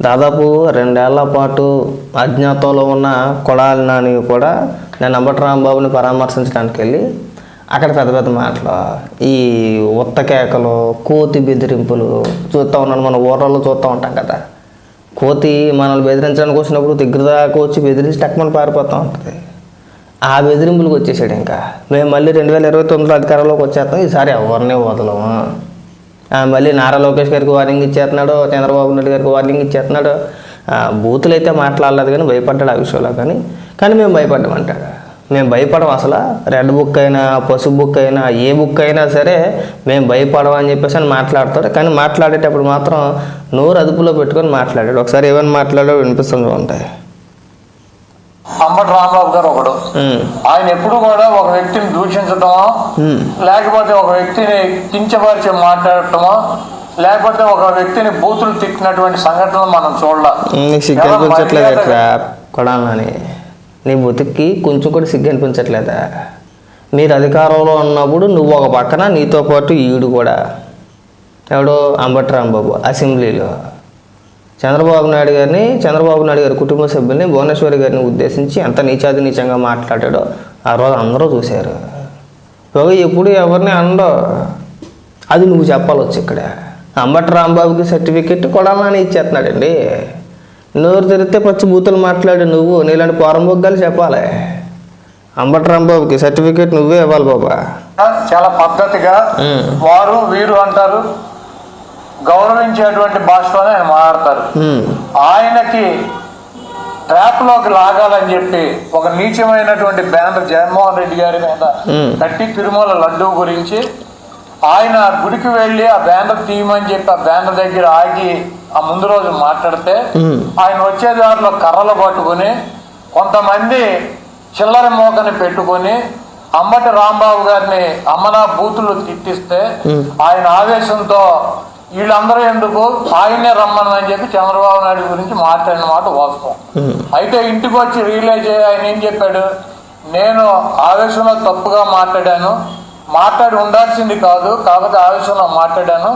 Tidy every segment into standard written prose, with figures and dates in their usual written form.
దాదాపు 2 ఏళ్ల పాటు అజ్ఞాతంలో ఉన్న కొడాలి నాని కూడా నేను అంబటి రాంబాబుని పరామర్శించడానికి వెళ్ళి అక్కడ పెద్ద పెద్ద మాటలు, ఈ ఉత్త కేకలు, కోతి బెదిరింపులు చూస్తూ ఉన్నాను. మన ఊర్లలో చూస్తూ ఉంటాం కదా, కోతి మనల్ని బెదిరించడానికి వచ్చినప్పుడు దగ్గర దాకా వచ్చి బెదిరించి టక్మని పారిపోతూ ఉంటుంది. ఆ బెదిరింపులకు వచ్చేసాడు. ఇంకా మేము మళ్ళీ 2029 అధికారంలోకి వచ్చేస్తాం, ఈసారి ఎవరిని వదలము. మళ్ళీ నారా లోకేష్ గారికి వార్నింగ్ ఇచ్చేస్తున్నాడు, చంద్రబాబు నాయుడు గారికి వార్నింగ్ ఇచ్చేస్తున్నాడు. బూతులు అయితే మాట్లాడలేదు కానీ భయపడ్డాడు ఆ విషయంలో. కానీ మేము భయపడ్డామంటాడు. మేము భయపడం. అసలు రెడ్ బుక్ అయినా, పసుపు బుక్ అయినా, ఏ బుక్ అయినా సరే మేము భయపడము అని చెప్పేసి అని మాట్లాడతాడు. కానీ మాట్లాడేటప్పుడు మాత్రం నోరు అదుపులో పెట్టుకొని మాట్లాడాడు. ఒకసారి ఏమైనా మాట్లాడాడో వినిపిస్తుంది ఉంటాయి. అంబటి రాంబాబు గారు ఒకడు, ఆయన ఎప్పుడు కూడా ఒక వ్యక్తిని దూషించటమో, లేకపోతే ఒక వ్యక్తిని కించపరిచి మాట్లాడటమో, లేకపోతే ఒక వ్యక్తిని బూతులు తిట్టినటువంటి సంఘటనలు మనం చూడాలి. సిగ్గు అనిపించట్లేదు కొడాలని, నీ బతుక్కి కొంచెం కూడా సిగ్గు అనిపించట్లేదా? మీరు అధికారంలో ఉన్నప్పుడు నువ్వు ఒక పక్కన, నీతో పాటు ఈడు కూడా, ఎవడో అంబటి రాంబాబు అసెంబ్లీలో చంద్రబాబు నాయుడు గారి కుటుంబ సభ్యుల్ని, భువనేశ్వరి గారిని ఉద్దేశించి ఎంత నీచంగా మాట్లాడాడో ఆ రోజు అందరూ చూశారు. ఎప్పుడు ఎవరిని అనడో అది నువ్వు చెప్పాలొచ్చు. ఇక్కడ అంబటి రాంబాబుకి సర్టిఫికెట్ కొడాలని ఇచ్చేస్తున్నాడండి. నోరు తెరిస్తే పచ్చి బూతులు మాట్లాడు నువ్వు, నీలాంటి పోరంబొగ్గాలు చెప్పాలి. అంబటి రాంబాబుకి సర్టిఫికెట్ నువ్వే ఇవ్వాలి బాబా. చాలా పద్ధతిగా వారు వీరు అంటారు, గౌరవించేటువంటి భాషలోనే ఆయన మాట్లాడతారు. ఆయనకి ట్రాప్లోకి లాగాలని చెప్పి ఒక నీచమైనటువంటి బ్యానర్ జగన్మోహన్ రెడ్డి గారి మీద కట్టి తిరుమల లడ్డూ గురించి ఆయన గుడికి వెళ్ళి ఆ బ్యానర్ తీయమని చెప్పి ఆ బ్యానర్ దగ్గర ఆగి ఆ ముందు రోజు మాట్లాడితే ఆయన వచ్చే దారిలో కర్రలు పట్టుకుని కొంతమంది చిల్లర మోకని పెట్టుకొని అంబటి రాంబాబు గారిని అమ్మనా బూతులు తిట్టిస్తే ఆయన ఆవేశంతో వీళ్ళందరూ ఎందుకు ఆయనే రమ్మని చెప్పి చంద్రబాబు నాయుడు గురించి మాట్లాడిన మాట వాస్తవం. అయితే ఇంటికి వచ్చి రియలైజ్ అయ్యి ఆయన ఏం చెప్పాడు, నేను ఆవేశంలో తప్పుగా మాట్లాడి ఉండాల్సింది కాదు, కాబట్టి ఆవేశంలో మాట్లాడాను,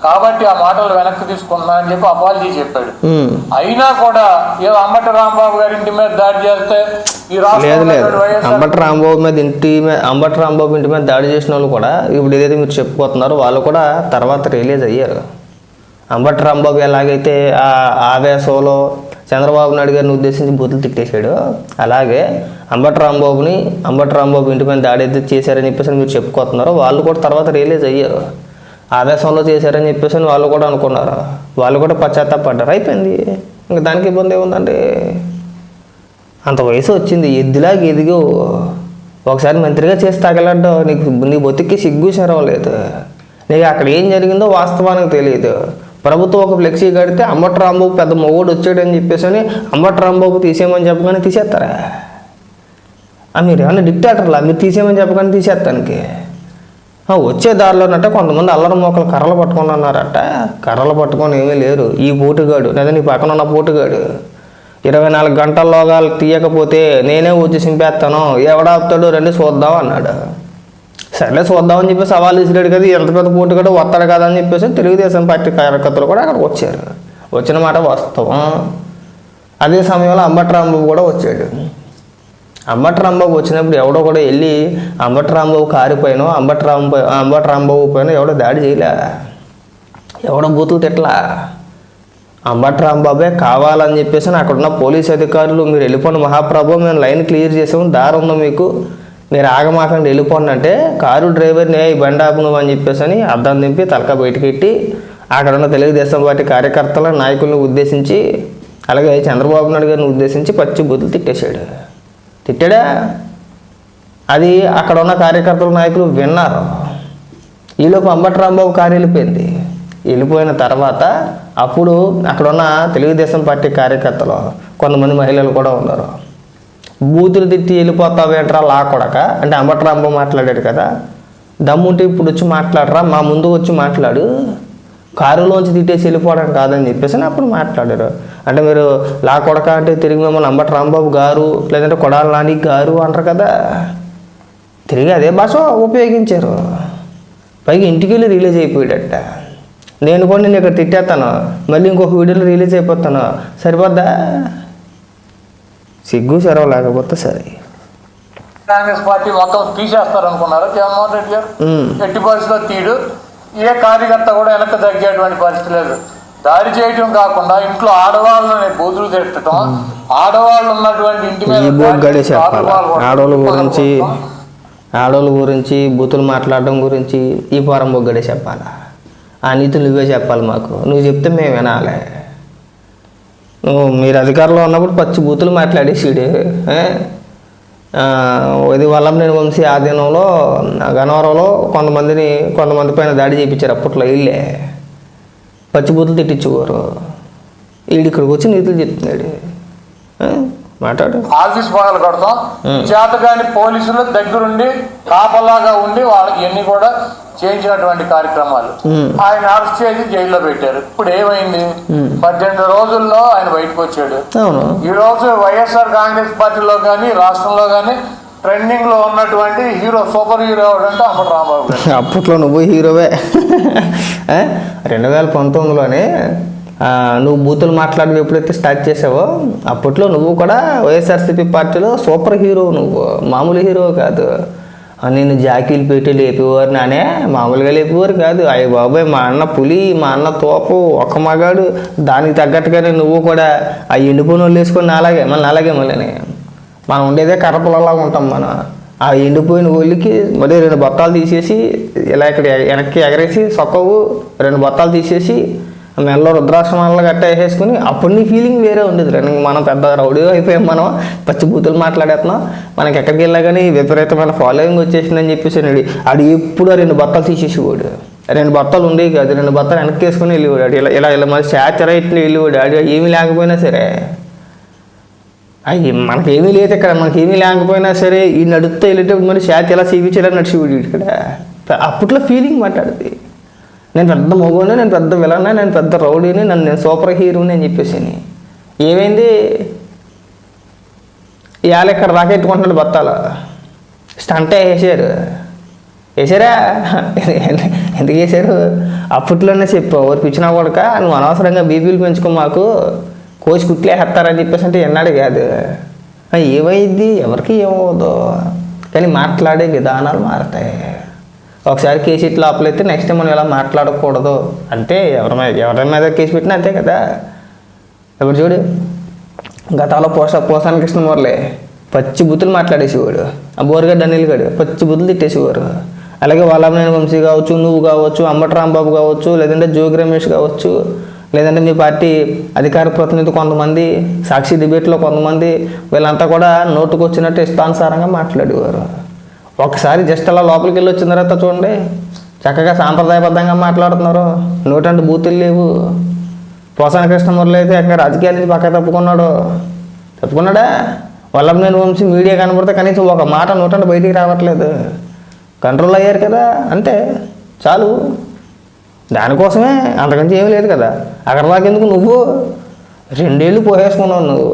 కాబట్టి ఆ మాటలు వెనక్కి తీసుకున్నా అని చెప్పి అపాలజీ చెప్పాడు. అయినా కూడా ఏదో అంబటి రాంబాబు గారి ఇంటి మీద దాడి చేస్తే ఈ అంబటి రాంబాబు ఇంటి మీద దాడి చేసిన వాళ్ళు కూడా ఇప్పుడు ఏదైతే మీరు చెప్పుకోతున్నారో వాళ్ళు కూడా తర్వాత రిలీజ్ అయ్యారు. అంబటి రాంబాబు ఎలాగైతే ఆ ఆవేశంలో చంద్రబాబు నాయుడు గారిని ఉద్దేశించి బూతులు తిట్టేశాడు, అలాగే అంబటి రాంబాబు ఇంటి మీద దాడి అయితే చేశారని చెప్పేసి మీరు చెప్పుకోతున్నారో వాళ్ళు కూడా తర్వాత రిలీజ్ అయ్యారు. ఆవేశంలో చేశారని చెప్పేసి వాళ్ళు కూడా అనుకున్నారు, వాళ్ళు కూడా పశ్చాత్తాపడ్డారు. అయిపోయింది. ఇంకా దానికి ఇబ్బంది ఏముందండి? అంత వయసు వచ్చింది, ఎద్దులాగా ఎదిగో ఒకసారి మంత్రిగా చేసి తగలడ్డావు, నీ బొత్తికి సిగ్గు చెరవలేదు. నీకు అక్కడ ఏం జరిగిందో వాస్తవానికి తెలియదు. ప్రభుత్వం ఒక ఫ్లెక్సీ కడితే అంబటి రాంబాబు పెద్ద మొగుడు వచ్చాడని చెప్పేసి అని అంబటి రాంబాబు తీసేయమని చెప్పగానే తీసేస్తారా? మీరు ఏమన్నా డిక్టేటర్లా? మీరు తీసేయమని చెప్పగానే తీసేస్తానికి వచ్చే దారిలోనట్ట కొంతమంది అల్లరి మోకలు కర్రలు పట్టుకొని అన్నారట. కర్రలు పట్టుకొని ఏమీ లేరు. ఈ పోటుగాడు లేదా నీ పక్కన ఉన్న పోటుగాడు 24 గంటల్లోగా తీయకపోతే నేనే వచ్చి చింపేస్తాను, ఎవడాపుతాడు రండి చూద్దాం అన్నాడు. సరే చూద్దామని చెప్పి సవాల్ ఇసిరాడు కదా, ఎంత పెద్ద పోటుగాడు వస్తాడు కదా అని చెప్పేసి తెలుగుదేశం పార్టీ కార్యకర్తలు కూడా అక్కడికి వచ్చారు. వచ్చిన మాట వాస్తవం. అదే సమయంలో అంబటి రాంబాబు కూడా వచ్చాడు. అంబటి రాంబాబు వచ్చినప్పుడు ఎవడో కూడా వెళ్ళి అంబటి రాంబాబు కారిపోయినో అంబటి రాంబాబు పైన ఎవడో దాడి చేయలే, ఎవడో బూతులు తిట్లా. అంబటి రాంబాబే కావాలని చెప్పేసి అక్కడున్న పోలీస్ అధికారులు మీరు వెళ్ళిపోండి మహాప్రభు, మేము లైన్ క్లియర్ చేసాము, దారి ఉందో మీకు, మీరు ఆగమాకండి వెళ్ళిపోండి అంటే కారు డ్రైవర్ని ఈ బండి ఆపు నువ్వు అని చెప్పేసి అని అద్దం దింపి తలక బయటకెట్టి అక్కడ ఉన్న తెలుగుదేశం పార్టీ కార్యకర్తల నాయకులను ఉద్దేశించి అలాగే చంద్రబాబు నాయుడు గారిని ఉద్దేశించి పచ్చి బూతులు తిట్టాడా? అది అక్కడ ఉన్న కార్యకర్తల నాయకులు విన్నారు. ఈలోపు అంబటి రాంబాబు కారు వెళ్ళిపోయిన తర్వాత అప్పుడు అక్కడున్న తెలుగుదేశం పార్టీ కార్యకర్తలు కొంతమంది మహిళలు కూడా ఉన్నారు. బూతులు తిట్టి వెళ్ళిపోతావేంట్రా లాకొడక అంటే అంబటి రాంబాబు మాట్లాడాడు కదా, దమ్ముంటే ఇప్పుడు వచ్చి మాట్లాడరా, మా ముందు వచ్చి మాట్లాడు, కారులోంచి తిట్టేసి వెళ్ళిపోవడం కాదని చెప్పేసి అప్పుడు మాట్లాడారు. అంటే మీరు లాకొడక అంటే తిరిగి మిమ్మల్ని అంబటి రాంబాబు గారు లేదంటే కొడాలి నాని గారు అంటారు కదా, తిరిగి అదే భాష ఉపయోగించారు. పైగా ఇంటికి వెళ్ళి రిలీజ్ అయిపోయాడట. నేను కూడా నేను ఇక్కడ తిట్టేస్తాను, మళ్ళీ ఇంకొక వీడియోలో రిలీజ్ అయిపోతాను, సరిపోద్దా? సిగ్గు సెరవ లేకపోతే సరే. కాంగ్రెస్ పార్టీ మొత్తం తీసేస్తారు అనుకున్నారు జగన్మోహన్ రెడ్డి గారు. ఎట్టి పరిస్థితిలో తీడు. ఏ కార్యకర్త కూడా వెనక్కి తగ్గేటువంటి పరిస్థితి లేదు. దాడి చేయటం కాకుండా ఇంట్లో ఆడవాళ్ళని బూతులు తిట్టడం, ఆడవాళ్ళు ఉన్నటువంటి ఇంటి మీద ఆడవాళ్ళ గురించి బూతులు మాట్లాడడం గురించి ఈ పోరం బొగ్గడే చెప్పాలా? ఆ నీతులు నువ్వే చెప్పాలి మాకు. నువ్వు చెప్తే మేము వినాలి. మీరు అధికారంలో ఉన్నప్పుడు పచ్చి బూతులు మాట్లాడేసిడు. ఇది వల్లభనేని వంశీ ఆధీనంలో గన్నవరంలో కొంతమంది పైన దాడి చేయించారు. అప్పట్లో వీళ్ళే పచ్చి బూతులు తిట్టించుకోరు. వీడు ఇక్కడికి వచ్చి నీతులు చెప్తున్నాడు. మాట్లాడు. ఆఫీస్ పగలు కడతాం, చేతగాని పోలీసులు దగ్గరుండి కాపలాగా ఉండి వాళ్ళకి ఎన్ని కూడా చేయించినటువంటి కార్యక్రమాలు. ఆయన అరెస్ట్ చేసి జైల్లో పెట్టారు. ఇప్పుడు ఏమైంది? 18 రోజుల్లో ఆయన బయటకు వచ్చాడు. ఈ రోజు వైఎస్ఆర్ కాంగ్రెస్ పార్టీలో కానీ రాష్ట్రంలో కానీ ట్రెండింగ్ లో ఉన్నటువంటి హీరో, సూపర్ హీరో ఎవడంటే అంబటి రాంబాబు. అప్పట్లో నువ్వు హీరోవే. 2019లోనే నువ్వు బూతులు మాట్లాడడం ఎప్పుడైతే స్టార్ట్ చేసావో అప్పట్లో నువ్వు కూడా వైఎస్ఆర్సీపీ పార్టీలో సూపర్ హీరో. నువ్వు మామూలు హీరో కాదు. నేను జాకీలు పెట్టి లేపేవారు నానే, మామూలుగా లేపేవారు కాదు. అయ్య బాబాయ్, మా అన్న పులి, మా అన్న తోపు, ఒక మగాడు. దానికి తగ్గట్టుగానే నువ్వు కూడా ఆ ఎండిపోయిన వాళ్ళు వేసుకొని అలాగే మళ్ళీ మనం ఉండేదే కర్రపులలాగా ఉంటాం. మనం ఆ ఎండిపోయిన ఒళ్ళకి మరి 2 బత్తాలు తీసేసి ఇలా ఇక్కడ వెనక్కి ఎగరేసి సొక్కవు 2 బత్తాలు తీసేసి మెల్లో రుద్రాశ్రమాలను గట్ట వేసేసుకుని అప్పుడు నీ ఫీలింగ్ వేరే ఉండేది. మనం పెద్ద రౌడీ అయిపోయాం, మనం పచ్చి బూతులు మాట్లాడేస్తున్నాం, మనకి ఎక్కడికి వెళ్ళా కానీ విపరీతమైన ఫాలోయింగ్ వచ్చేసిందని చెప్పేసి ఆడు ఎప్పుడు 2 బత్తాలు తీసేసేవాడు. 2 బత్తాలు ఉండేవి కాదు, 2 బత్తాలు వెనక్కి వేసుకుని వెళ్ళివాడు. ఇలా మరి శాచరైట్లు వెళ్ళివాడు. ఆడు ఏమీ లేకపోయినా సరే, మనకేమీ లేదు ఇక్కడ, మనకేమీ లేకపోయినా సరే ఈ నడుస్తూ వెళ్ళేటప్పుడు మరి శాతి ఎలా చూపించేలా నడిచేవాడు ఇక్కడ. అప్పట్లో ఫీలింగ్ మాట్లాడుతుంది. నేను పెద్ద మగోని, నేను పెద్ద విలన్నా, నేను పెద్ద రౌడీని, నేను సూపర్ హీరోని అని చెప్పేసి. ఏమైంది? ఇవాళ ఇక్కడ దాకా ఎత్తుకుంటున్నాడు బత్తాలు. స్టంటే వేసారా? ఎందుకు వేసారు? అప్పట్లోనే చెప్పావు, ఓరి పిచ్చినా కొడక, నువ్వు అనవసరంగా బీపీలు పెంచుకో, మాకు కోసి కుట్లేస్తారని చెప్పేసి అంటే ఎన్నాడు కాదు. ఏమైంది? ఎవరికి ఏమవుదో కానీ మాట్లాడే విధానాలు మారుతాయి. ఒకసారి కేసు ఇట్లా లోపలైతే నెక్స్ట్ టైం మనం ఇలా మాట్లాడకూడదు. అంతే, ఎవరి మీద కేసు పెట్టినా అంతే కదా. ఎవరు చూడు, గతంలో పోసాని కృష్ణమూర్లే పచ్చి బుద్ధులు మాట్లాడేసేవాడు. ఆ బోరుగడ్డ అనిల్ గడు పచ్చి బుద్ధులు తిట్టేసేవారు. అలాగే వల్లభనేని వంశీ కావచ్చు, నువ్వు కావచ్చు, అంబటి రాంబాబు కావచ్చు, లేదంటే జోగి రమేష్ కావచ్చు, లేదంటే మీ పార్టీ అధికార ప్రతినిధి కొంతమంది, సాక్షి డిబేట్లో కొంతమంది, వీళ్ళంతా కూడా నోటుకు వచ్చినట్టు ఇష్టానుసారంగా మాట్లాడేవారు. ఒకసారి జస్ట్ అలా లోపలికి వెళ్ళి వచ్చిన తర్వాత చూడండి, చక్కగా సాంప్రదాయబద్ధంగా మాట్లాడుతున్నారు. నోటంటే బూతులు లేవు. పోసాని కృష్ణమూర్తి అయితే ఇంకా రాజకీయాల నుంచి పక్క తప్పుకున్నాడా? వల్లభనేని వంశీ మీడియా కనబడితే కనీసం ఒక మాట నోటంటే బయటికి రావట్లేదు. కంట్రోల్ అయ్యారు కదా, అంతే చాలు. దానికోసమే, అంతకంటే ఏమీ లేదు కదా. అక్కడ దాకెందుకు నువ్వు 2 ఏళ్ళు పోసేసుకున్నావు, నువ్వు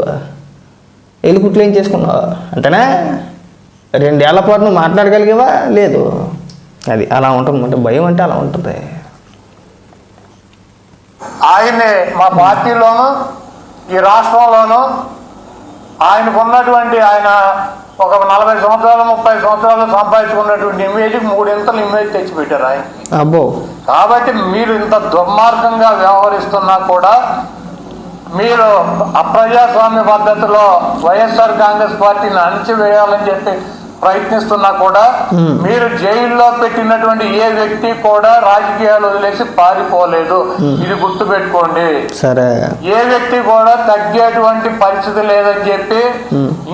ఏళ్ళు కుట్లు ఏం చేసుకున్నావు అంతేనా? 2 ఏళ్ల పాటు నువ్వు మాట్లాడగలిగేవా? లేదు. అది అలా ఉంటుంది. అంటే భయం అంటే అలా ఉంటుంది. ఆయనే మా పార్టీలోనూ ఈ రాష్ట్రంలోనూ ఆయనకున్నటువంటి, ఆయన ఒక 40 సంవత్సరాలు 30 సంవత్సరాలు సంపాదించుకున్నటువంటి ఇమేజ్ 3 ఇమేజ్ తెచ్చిపెట్టారు ఆయన. అబ్బో. కాబట్టి మీరు ఇంత దుర్మార్గంగా వ్యవహరిస్తున్నా కూడా, మీరు అప్రజాస్వామ్య పద్ధతిలో వైఎస్ఆర్ కాంగ్రెస్ పార్టీని అణిచివేయాలని చెప్పి ప్రయత్నిస్తున్నా కూడా, మీరు జైల్లో పెట్టినటువంటి ఏ వ్యక్తి కూడా రాజకీయాలు వదిలేసి పారిపోలేదు. ఇది గుర్తు పెట్టుకోండి. సరే, ఏ వ్యక్తి కూడా తగ్గేటువంటి పరిస్థితి లేదని చెప్పి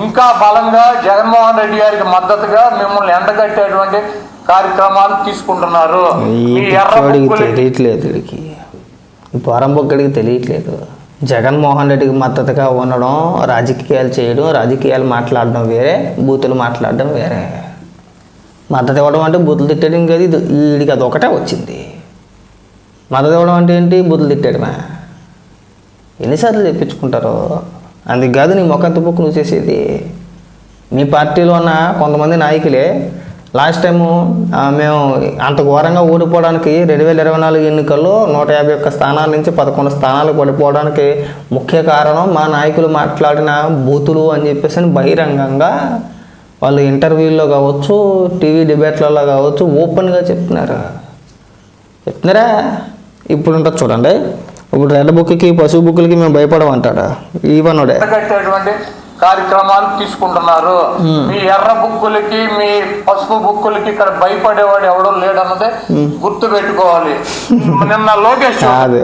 ఇంకా బలంగా జగన్మోహన్ రెడ్డి గారికి మద్దతుగా మిమ్మల్ని ఎండగట్టేటువంటి కార్యక్రమాలు తీసుకుంటున్నారు. తెలియట్లేదు. జగన్మోహన్ రెడ్డికి మద్దతుగా ఉండడం, రాజకీయాలు చేయడం, రాజకీయాలు మాట్లాడడం వేరే, బూతులు మాట్లాడడం వేరే. మద్దతు ఇవ్వడం అంటే బూతులు తిట్టడం కాదు. వీడికి అది ఒకటే వచ్చింది. మద్దతు ఇవ్వడం అంటే ఏంటి? బూతులు తిట్టడమే. ఎన్నిసార్లు తెప్పించుకుంటారో. అందుకు కాదు నీ మొక్క తుప్పుకు నువ్వు చేసేది. మీ పార్టీలో ఉన్న కొంతమంది నాయకులే లాస్ట్ టైము మేము అంత ఘోరంగా ఓడిపోవడానికి 2024 ఎన్నికల్లో 151 స్థానాల నుంచి 11 స్థానాలు పడిపోవడానికి ముఖ్య కారణం మా నాయకులు మాట్లాడిన బూతులు అని చెప్పేసి బహిరంగంగా వాళ్ళు ఇంటర్వ్యూల్లో కావచ్చు, టీవీ డిబేట్లలో కావచ్చు ఓపెన్గా చెప్తున్నారా. ఇప్పుడు ఉంటుంది చూడండి. ఇప్పుడు రెడ్ బుక్కి, పసుపు బుక్లకి మేము భయపడమంటాడా ఈవనుడే కట్టేటువంటి కార్యక్రమాలు తీసుకుంటున్నారు. మీ ఎర్ర బుక్కులకి, మీ పసుపు బుక్కులకి ఇక్కడ భయపడేవాడు ఎవడో లేడన్నదే గుర్తు పెట్టుకోవాలి. నిన్న లోకేష్ కాదు,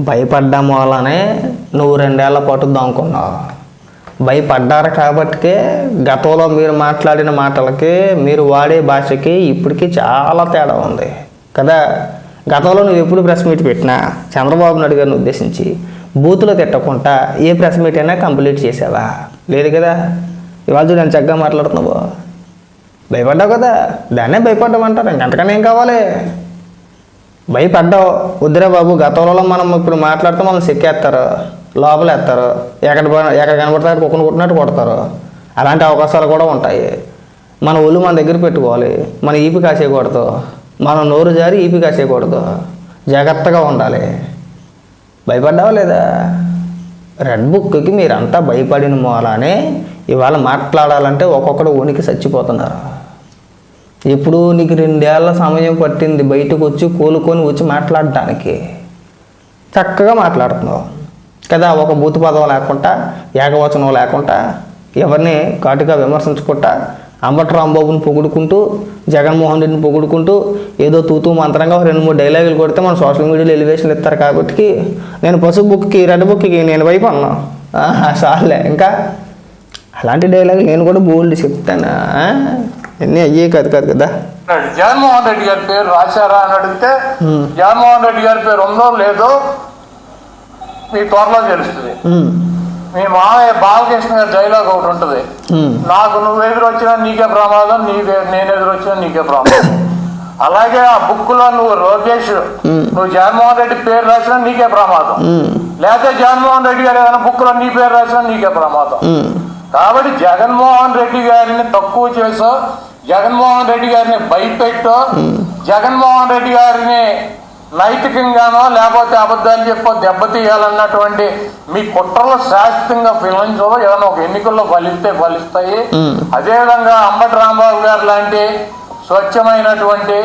భయపడ్డం వల్లనే నువ్వు 2 ఏళ్ల పాటు దాముకున్నావు. భయపడ్డారు కాబట్టికే గతంలో మీరు మాట్లాడిన మాటలకి, మీరు వాడే భాషకి ఇప్పటికీ చాలా తేడా ఉంది కదా. గతంలో నువ్వు ఎప్పుడు ప్రెస్ మీట్ పెట్టినా చంద్రబాబు నాయుడు గారిని ఉద్దేశించి బూతులు తిట్టకుండా ఏ ప్రెస్ మీట్ అయినా కంప్లీట్ చేసావా? లేదు కదా. ఇవాళ చూడండి చక్కగా మాట్లాడుతున్నావు. భయపడ్డావు కదా, దాన్నే భయపడ్డామంటారు. ఇంకంతకన్నా ఏం కావాలి? భయపడ్డావు. వద్దురా బాబు, గతంలో మనం ఇప్పుడు మాట్లాడితే మనం చెక్కేస్తారు, లోపలేస్తారు, ఎక్కడ కనబడతారు కుక్కను కొట్టినట్టు కొడతారు. అలాంటి అవకాశాలు కూడా ఉంటాయి. మన ఒళ్ళు మన దగ్గర పెట్టుకోవాలి. మన ఈపి కాసేయకూడదు, మనం నోరు జారి ఈపి కాసేయకూడదు. జాగ్రత్తగా ఉండాలి. భయపడ్డావా లేదా? రెడ్ బుక్కి మీరంతా భయపడిన మూలానే ఇవాళ మాట్లాడాలంటే ఒక్కొక్కడు ఉనికి చచ్చిపోతున్నారు. ఇప్పుడు నీకు 2 ఏళ్ల సమయం పట్టింది బయటకు వచ్చి కోలుకొని వచ్చి మాట్లాడడానికి. చక్కగా మాట్లాడుతున్నావు కదా. ఒక బూతు పదం లేకుండా, ఏకవచనం లేకుండా, ఎవరిని ఘాటుగా విమర్శించుకుంటా, అంబటి రాంబాబుని పొగుడుకుంటూ, జగన్మోహన్ రెడ్డిని పొగుడుకుంటూ ఏదో తూతూ మంత్రంగా 2-3 డైలాగులు కొడితే మన సోషల్ మీడియాలో ఎలివేషన్లు ఇస్తారు. కాబట్టి నేను పసుపు బుక్కి, రెడ్ బుక్కి నేను భయపడను. చాలే ఇంకా అలాంటి డైలాగులు నేను కూడా బోల్డ్ చెప్తాను. అన్నీ అయ్యే కాదు కదా. జగన్మోహన్ రెడ్డి గారి పేరు రాశారా అని అడిగితే జగన్మోహన్ రెడ్డి గారి పేరు ఉందో లేదో మీ త్వరలో తెలుస్తుంది. మీ మామయ్య బాలకృష్ణ గారి డైలాగ్ ఒకటి ఉంటుంది, నాకు నువ్వు ఎదురొచ్చినా నీకే ప్రమాదం, నేను ఎదురొచ్చినా నీకే ప్రమాదం. అలాగే ఆ బుక్ లో నువ్వు లోకేష్, నువ్వు జగన్మోహన్ రెడ్డి పేరు రాసినా నీకే ప్రమాదం, లేకపోతే జగన్మోహన్ రెడ్డి గారు ఏదైనా బుక్ లో నీ పేరు రాసినా నీకే ప్రమాదం. కాబట్టి జగన్మోహన్ రెడ్డి గారిని తక్కువ చేసో, జగన్మోహన్ రెడ్డి గారిని భయపెట్టో, జగన్మోహన్ రెడ్డి గారిని నైతికంగానో లేకపోతే అబద్ధాలు చెప్పో దెబ్బతీయాలన్నటువంటి మీ కుట్రలో శాశ్వతంగా ఫలించో. ఏదైనా ఒక ఎన్నికల్లో ఫలిస్తాయి. అదేవిధంగా అంబటి రాంబాబు గారు లాంటి స్వచ్ఛమైనటువంటి,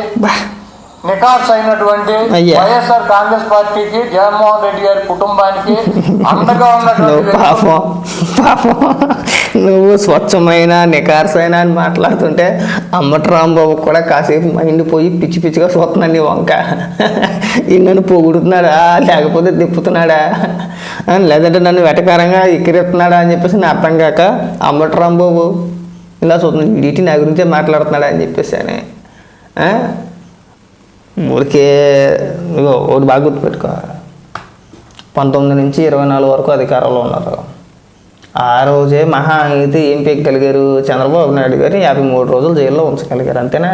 నికార్స్ అయినటువంటి వైఎస్ఆర్ కాంగ్రెస్ పార్టీకి, జగన్మోహన్ రెడ్డి గారి కుటుంబానికి అండగా ఉన్నటువంటి నువ్వు స్వచ్ఛమైన, నికార్సైన అని మాట్లాడుతుంటే అంబటి రాంబాబు కూడా కాసేపు మైండ్ పోయి పిచ్చి పిచ్చిగా చూస్తున్నాను. నీ వంక నన్ను పొగుడుతున్నాడా లేకపోతే తిప్పుతున్నాడా, లేదంటే నన్ను వెటకారంగా ఎక్కిరిస్తున్నాడా అని చెప్పేసి నేను అర్థం కాక అంబటి రాంబాబు ఇలా చూస్తున్నాను. వీటి నా గురించే మాట్లాడుతున్నాడా అని చెప్పేసి అని ఊరికే ఒకటి బాగా గుర్తుపెట్టుకో. 19 నుంచి 24 వరకు అధికారంలో ఉన్నారు. ఆ రోజే మహా అయితే ఏం పీకగలిగారు? చంద్రబాబు నాయుడు గారు 53 రోజులు జైల్లో ఉంచగలిగారు. అంతేనా?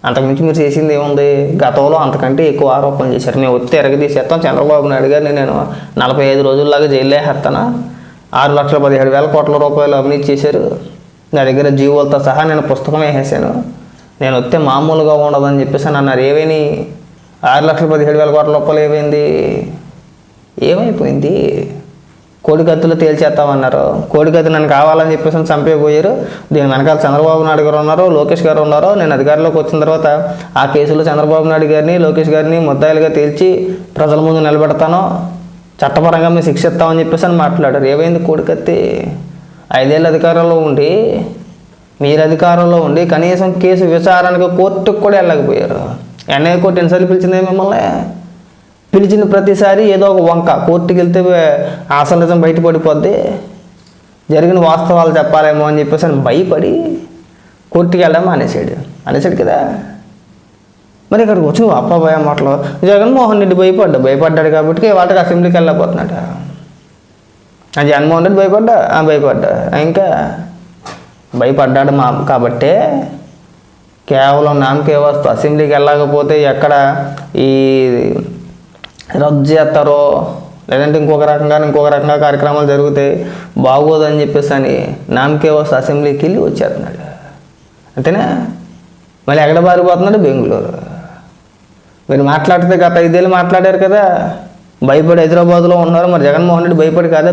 అంతకుమించి మీరు చేసింది ఏముంది? గతంలో అంతకంటే ఎక్కువ ఆరోపణలు చేశారు. మేము వచ్చి ఎరగదీసేస్తాం, చంద్రబాబు నాయుడు గారిని నేను 45 రోజుల్లాగా జైల్లో వేస్తాను, 6,17,000 కోట్ల రూపాయలు అవినీతి చేశారు, నా దగ్గర జీవోలతో సహా నేను పుస్తకం వేసేసాను, నేను వస్తే మామూలుగా ఉండదని చెప్పేసి అన్నారు. ఏమైంది? 6,17,000 కోట్ల రూపాయలు ఏమైపోయింది? కోడికత్తులు తేల్చేస్తామన్నారు. కోడికత్తి నన్ను కావాలని చెప్పేసి చంపేపోయారు. దీని వెనకాల చంద్రబాబు నాయుడు గారు ఉన్నారు, లోకేష్ గారు ఉన్నారు. నేను అధికారంలోకి వచ్చిన తర్వాత ఆ కేసులో చంద్రబాబు నాయుడు గారిని, లోకేష్ గారిని ముద్దాయిలుగా తేల్చి ప్రజల ముందు నిలబెడతాను, చట్టపరంగా మేము శిక్ష ఇస్తామని చెప్పేసి అని మాట్లాడారు. ఏమైంది కోడికత్తి? 5 ఏళ్ళ అధికారంలో ఉండి, మీరు అధికారంలో ఉండి కనీసం కేసు విచారణకు కోర్టుకు కూడా వెళ్ళకపోయారు. ఎన్ఐఏ కోర్టు ఎన్నిసార్లు పిలిచిందే మిమ్మల్ని? పిలిచిన ప్రతిసారి ఏదో ఒక వంక. కోర్టుకి వెళ్తే అసలు నిజం బయటపడిపోద్ది, జరిగిన వాస్తవాలు చెప్పాలేమో అని చెప్పేసి అని భయపడి కోర్టుకి వెళ్ళడం అనేసాడు కదా. మరి ఇక్కడికి వచ్చి నువ్వు అప్పాభయ మాటలు జగన్మోహన్ రెడ్డి భయపడ్డాడు కాబట్టి వాటికి అసెంబ్లీకి వెళ్ళకపోతున్నాడు. జగన్మోహన్ రెడ్డి భయపడ్డా ఇంకా భయపడ్డాడు కాబట్టే కేవలం నామకే వస్తూ అసెంబ్లీకి వెళ్ళకపోతే ఎక్కడ ఈ రద్దు చేస్తారో, లేదంటే ఇంకొక రకంగా కార్యక్రమాలు జరుగుతాయి, బాగోదని చెప్పేసి అని నామకే వస్తూ అసెంబ్లీకి వెళ్ళి వచ్చేస్తున్నాడు. అంతేనా? మళ్ళీ ఎక్కడ పారిపోతున్నాడు? బెంగళూరు. మీరు మాట్లాడితే గత 5 ఏళ్ళు మాట్లాడారు కదా, భయపడి హైదరాబాద్లో ఉన్నారు, మరి జగన్మోహన్ రెడ్డి భయపడి కాదా